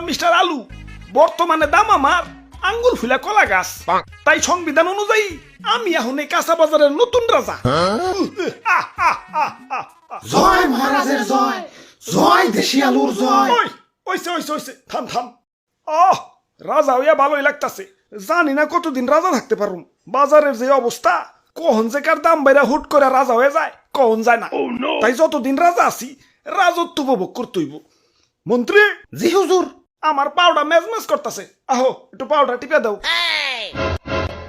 Mister আলু, বর্তমানে দাম আমার আঙ্গুল ফুলা কলা গাছ। তাই সংবিধান অনুযায়ী আমি এখন এই কাঁচা বাজারের নতুন রাজা। জয় মহারাজের জয়, জয় দেশি আলুর জয়। ওই ওইসে ওইসে ওইসে থাম থাম। রাজা হইয়া ভালোই লাগতাছে। জানি না কতদিন রাজা থাকতে পারুম। বাজারের যে অবস্থা, কখন যে কার দাম বাইরা হুট করে রাজা হয়ে যায় কখন যায় না। তাই যতদিন রাজা আছি রাজত্ব উপভোগ করতেইব। মন্ত্রী, জি হুজুর। আমার পাউডার মেজমেজ করতেছে, আহো একটু পাউডার টিপে দাও।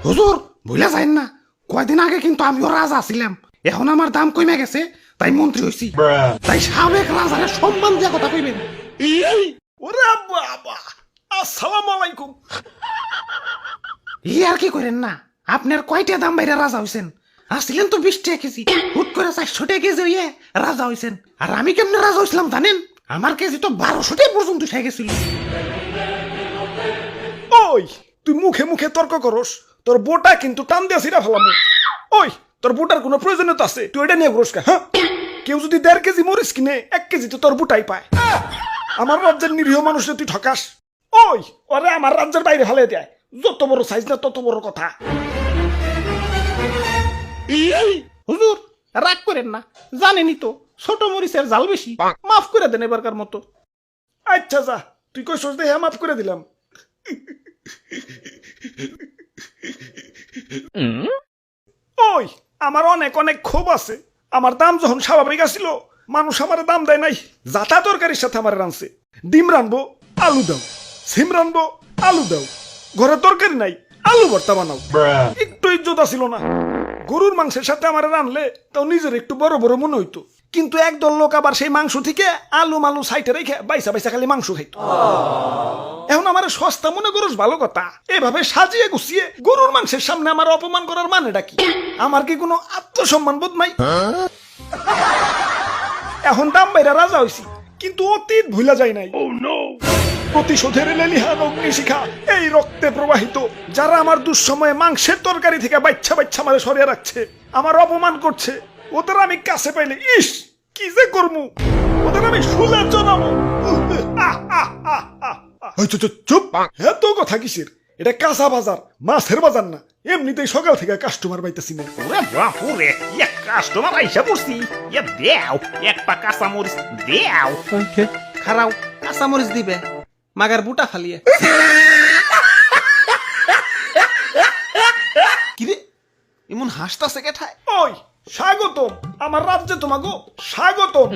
হুজুর ভুলে যাইন না, কয়দিন আগে কিন্তু আমিও রাজা ছিলাম, এখন আমার দাম কমে গেছে তাই মন্ত্রী হইছি। তাই সাবেক রাজারে সম্মান দিয়া কথা কইবেন। ওরে বাবা, আসসালামু আলাইকুম। ই আর কি করেন না, আপনার কয়টা দাম বাইরে রাজা হইছেন? আসছিলেন তো 20 টাকা কেজি, হুট করে 400 টাকা কেজি হইয়ে রাজা হইছেন। আর আমি কেমনে রাজা হইছিলাম জানেন? আমার কেজি তো 1200 টাকা পর্যন্ত উঠে গেছিল। ওই তুই মুখে মুখে তর্ক করস, তোর বোটা কিন্তু টান দিয়া ছিড়া ফেলামু। ওই তোর বোটার কোনো প্রয়োজনীয়তা আছে? তুই এটা নিয়ে ঘুরস কা? হ্যাঁ, কেউ যদি 1.5 কেজি মরিচ কিনে 1 কেজি তো তোর বোটাই পায়। আমার রাজ্যের নিরীহ মানুষে তুই ঠকাস। ওই ওরে আমার রাজ্যের বাইরে ফেলে দেয়। যত বড় সাইজ না তত বড় কথা। হুজুর রাগ করেন না, জানেনই তো ছোট মরিচের জাল বেশি, মাফ করে দেন এবারকার মতো। আচ্ছা যা, তুই কই সোজ দেহে মাফ করে দিলাম। ওই আমার অনেক অনেক ক্ষোভ আছে। আমার দাম যখন স্বাভাবিক আসিল, মানুষ আমার দাম দেয় নাই। জাতা তরকারির সাথে আমার রানছে। ডিম রানবো, আলু দাও। সিম রানবো, আলু দাও। ঘরে তরকারি নাই, আলু ভর্তা বানাও। একটু ইজ্জত ছিল না। গরুর মাংসের সাথে আমার রানলে তাও নিজের একটু বড় বড় মনে হইতো। কিন্তু একদল লোক আবার সেই মাংস থেকে আলু মালু সাইটে রেখে বাইসা বাইসা খালি মাংস খাইতো। এখন আমার সস্তা মনে করস ভালো কথা, এভাবে সাজিয়ে গুছিয়ে গরুর মাংসের সামনে আমার অপমান করার মানেটা কি? আমার কি কোনো আত্মসম্মান বোধ নাই? এখন দাম বাইরা রাজা হইছি, কিন্তু অতীত ভুলা যায় নাই। প্রতিশোধের লেলিহান অগ্নিশিখা এই রক্তে প্রবাহিত। যারা আমার দুঃসময়ে মাংসের তরকারি থেকে বাচ্চা বাচ্চা মারে সরিয়ে রাখছে, আমার অপমান করছে, ওদের আমি কাছে পাইলে ইস কি যে করমু, ওদের আমি শুলে জানাবো। চুপ, এত কথা কিসের? এটা কাঁচা বাজার, মাছের বাজার না। এমনিতেই সকাল থেকে কাস্টমার পাইতেছি না। ওরে বাপুরে, এক কাস্টমার আইসা পড়ছি। ইয়া দেও, এক পা কাঁচা মরিচ দেও। খারাও কাঁচা মরিচ দিবে, মাগার বুটা ফালিয়ে। কিরে এমন হাসতাছে কেঠায়? ওই স্বাগতম আমার রাজ্যে, তোমাগো স্বাগতম।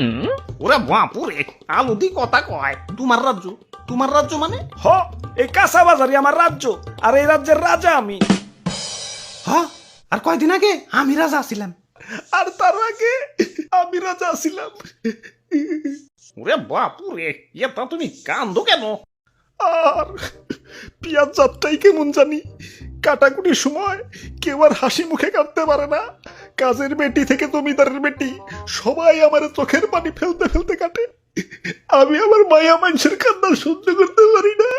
ওরে বাপুরে, আলু দি কথা কয়। তোমার রাজ্য? তোমার রাজ্য মানে? হ, এই কাঁচা বাজারই আমার রাজ্য, আর এই রাজ্যের রাজা আমি। হ্যাঁ, আর কয়দিন আগে আমি রাজা ছিলাম। আর তার আগে আমি রাজা ছিলাম। ওরে বাপুরে, এটা তুমি কান্দো কেন? আর পিয়াজ যাত্রাই কেমন জানি, কাটাকুটির সময় কেউ আর হাসি মুখে কাটতে পারে না। কাজের বেটি থেকে জমিদারের বেটি সবাই আমার চোখের পানি ফেলতে ফেলতে কাটে। আমি আমার মায়া মানুষের কান্না সহ্য করতে পারি না।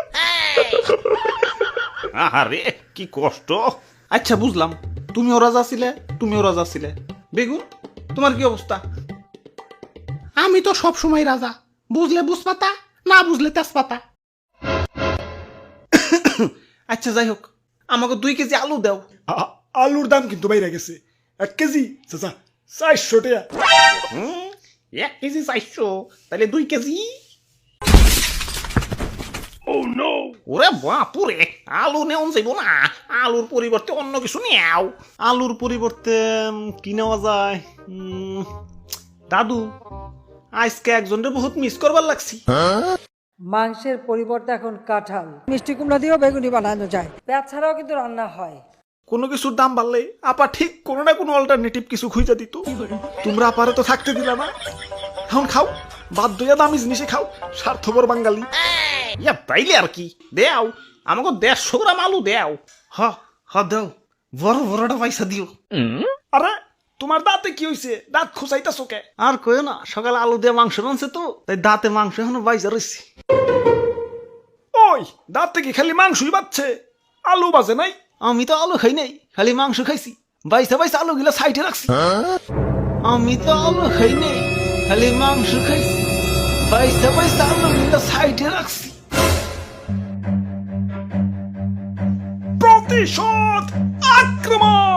আরে কি কষ্ট। আচ্ছা বুঝলাম, তুমিও রাজা ছিলে, তুমিও রাজা ছিলে। বেগুন তোমার কি অবস্থা? আমি তো সব সময় রাজা, বুঝলে বুঝপাতা, না বুঝলে তেজপাতা। আচ্ছা যাই হোক, আমাকে 2 কেজি আলু দাও। আলুর দাম কিন্তু বাইরে গেছে। 1 কেজি চাচা 400 টাকা। 1 কেজি 400, তাহলে 2 কেজি। ওরে বাপুরে, আলু নেওয়া যাইব না। আলুর পরিবর্তে অন্য কিছু নেও। আলুর পরিবর্তে কি নেওয়া যায়? দাদু, আজকে একজনের বহুত মিস করবার লাগছি। মাংসের পরিবর্তে এখন কাঁঠাল, মিষ্টি কুমড়া দিয়েও বেগুনি বানানো যায়। পেঁয়াজ ছাড়াও কিন্তু রান্না হয়। কোনো কিছুর দাম বাড়লে আপা ঠিক কোনো না কোনো অল্টারনেটিভ কিছু খুঁজে দিত। তোমরা আপারে তো থাকতে দিলা না। এখন খাও, বাধ্য হইয়া দামি জিনিসে খাও, স্বার্থপর বাঙালি। ইয়া তাইলে আর কি, দেও আমাকে 150 গ্রাম আলু দেও। হ দাও, বড় বড়টা পয়সা দিও। আরে তোমার দাঁতে কি হইছে? দাঁত খুঁচাইতাছো কে? আর কইও না, সকালে আলু দিয়ে মাংস রানছে তো, তাই দাঁতে মাংস এখনো বাইজা রয়েছে। ওই দাঁতে কি খালি মাংসই বাচ্ছে, আলু বাজে নাই? আমি তো আলু খাই নাই, খালি মাংস খাইছি। বাইসা বাইসা আলু গিলা সাইডে রাখছি। আমি তো আলু খাই নাই, খালি মাংস খাইছি। বাইসা বাইসা আলু গিলা সাইডে রাখছি। প্রতিশোধ আক্রমণ।